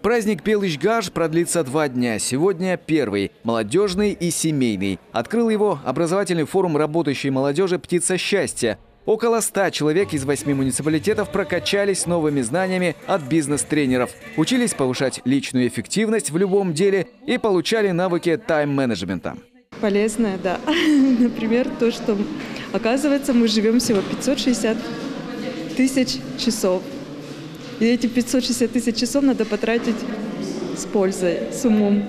Праздник Пелыш-Гаш продлится 2 дня. Сегодня первый – молодежный и семейный. Открыл его образовательный форум работающей молодежи «Птица счастья». Около 100 человек из 8 муниципалитетов прокачались новыми знаниями от бизнес-тренеров. Учились повышать личную эффективность в любом деле и получали навыки тайм-менеджмента. Полезное, да. Например, то, что, оказывается, мы живем всего 560 тысяч часов. И эти 560 тысяч часов надо потратить с пользой, с умом.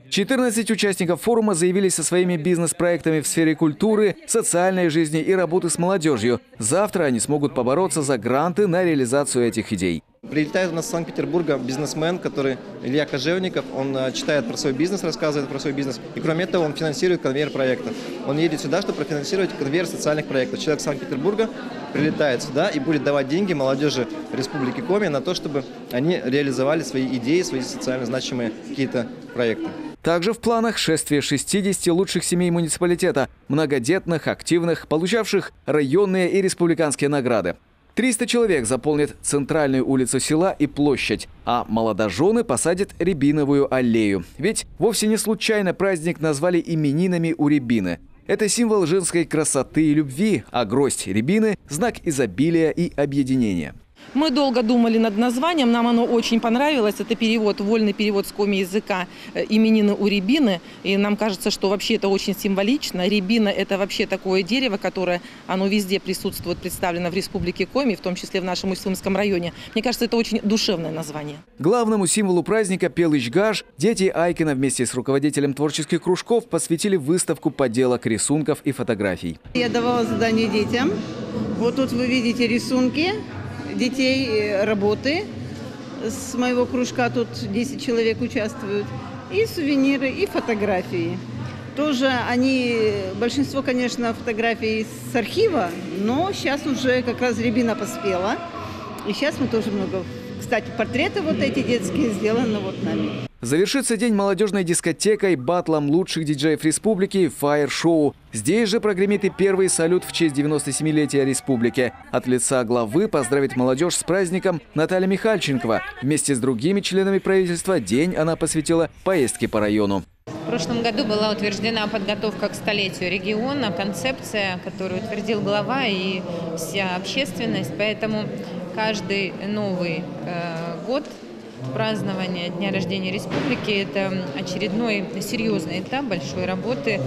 14 участников форума заявились со своими бизнес-проектами в сфере культуры, социальной жизни и работы с молодежью. Завтра они смогут побороться за гранты на реализацию этих идей. Прилетает у нас из Санкт-Петербурга бизнесмен, который Илья Кожевников. Он читает про свой бизнес, рассказывает про свой бизнес. И кроме этого он финансирует конвейер проектов. Он едет сюда, чтобы профинансировать конвейер социальных проектов. Человек из Санкт-Петербурга прилетает сюда и будет давать деньги молодежи Республики Коми на то, чтобы они реализовали свои идеи, свои социально значимые какие-то проекты. Также в планах шествие 60 лучших семей муниципалитета, многодетных, активных, получавших районные и республиканские награды. 300 человек заполнят центральную улицу села и площадь, а молодожены посадят рябиновую аллею. Ведь вовсе не случайно праздник назвали именинами у рябины. Это символ женской красоты и любви, а гроздь рябины – знак изобилия и объединения. Мы долго думали над названием, нам оно очень понравилось. Это перевод, вольный перевод с коми языка «именины у рябины». И нам кажется, что вообще это очень символично. Рябина – это вообще такое дерево, которое оно везде присутствует, представлено в Республике Коми, в том числе в нашем Усть-Илимском районе. Мне кажется, это очень душевное название. Главному символу праздника Пелыш-Гаш дети Айкина вместе с руководителем творческих кружков посвятили выставку поделок, рисунков и фотографий. Я давала задание детям. Вот тут вы видите рисунки детей, работы с моего кружка, тут 10 человек участвуют, и сувениры, и фотографии. Тоже большинство, конечно, фотографий с архива, но сейчас уже как раз рябина поспела, и сейчас мы тоже много. Кстати, портреты вот эти детские сделаны вот нами. Завершится день молодежной дискотекой, батлом лучших диджеев республики, фаер-шоу. Здесь же прогремит и первый салют в честь 97-летия республики. От лица главы поздравит молодежь с праздником Наталья Михальченкова. Вместе с другими членами правительства день она посвятила поездке по району. В прошлом году была утверждена подготовка к столетию региона, концепция, которую утвердил глава и вся общественность. Поэтому каждый новый год празднование Дня рождения Республики – это очередной серьезный этап большой работы,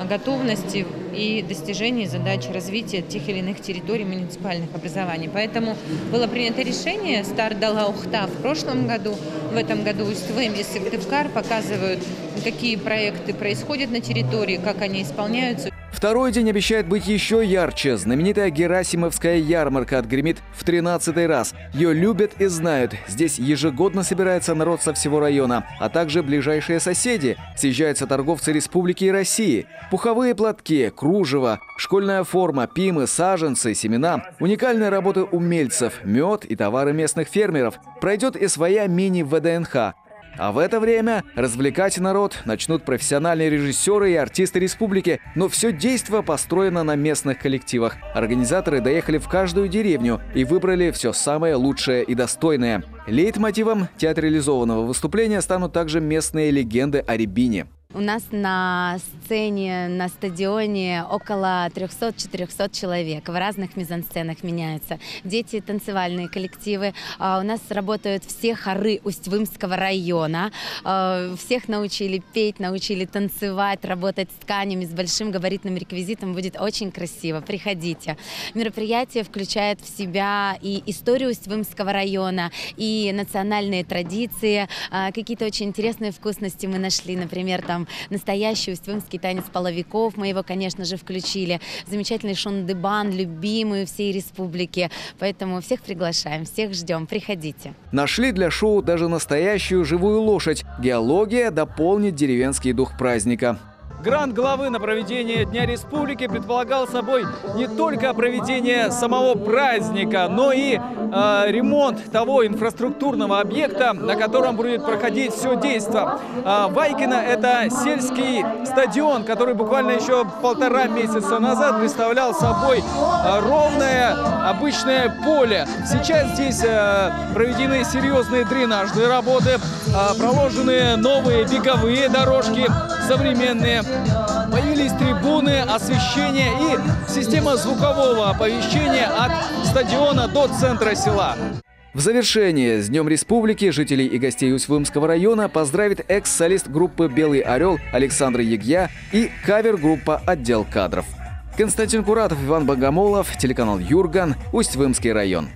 готовности и достижения задач развития тех или иных территорий муниципальных образований. Поэтому было принято решение, старт дала Ухта в прошлом году, в этом году Усть-Илым и Сыктывкар показывают, какие проекты происходят на территории, как они исполняются. Второй день обещает быть еще ярче. Знаменитая Герасимовская ярмарка отгремит в 13-й раз. Ее любят и знают. Здесь ежегодно собирается народ со всего района, а также ближайшие соседи. Съезжаются торговцы республики и России. Пуховые платки, кружево, школьная форма, пимы, саженцы, семена, уникальные работы умельцев, мед и товары местных фермеров. Пройдет и своя мини-ВДНХ. А в это время развлекать народ начнут профессиональные режиссеры и артисты республики. Но все действо построено на местных коллективах. Организаторы доехали в каждую деревню и выбрали все самое лучшее и достойное. Лейтмотивом театрализованного выступления станут также местные легенды о рябине. У нас на сцене, на стадионе около 300-400 человек. В разных мизансценах меняются. Дети, танцевальные коллективы. У нас работают все хоры Усть-Илимского района. Всех научили петь, научили танцевать, работать с тканями, с большим габаритным реквизитом. Будет очень красиво. Приходите. Мероприятие включает в себя и историю Усть-Илимского района, и национальные традиции. Какие-то очень интересные вкусности мы нашли. Например, там настоящий усть-илимский танец половиков. Мы его, конечно же, включили. Замечательный шундыбан, любимый всей республики. Поэтому всех приглашаем, всех ждем. Приходите. Нашли для шоу даже настоящую живую лошадь. Геология дополнит деревенский дух праздника. Грант главы на проведение Дня Республики предполагал собой не только проведение самого праздника, но и ремонт того инфраструктурного объекта, на котором будет проходить все действо. Вайкино – это сельский стадион, который буквально еще 1,5 месяца назад представлял собой ровное обычное поле. Сейчас здесь проведены серьезные дренажные работы, проложены новые беговые дорожки, современные. Появились трибуны, освещение и система звукового оповещения от стадиона до центра села. В завершение с Днем Республики жителей и гостей Усть-Илимского района поздравит экс-солист группы «Белый орел» Александр Ягья и кавер-группа «Отдел кадров». Константин Куратов, Иван Богомолов, телеканал Юрган, Усть-Илимский район.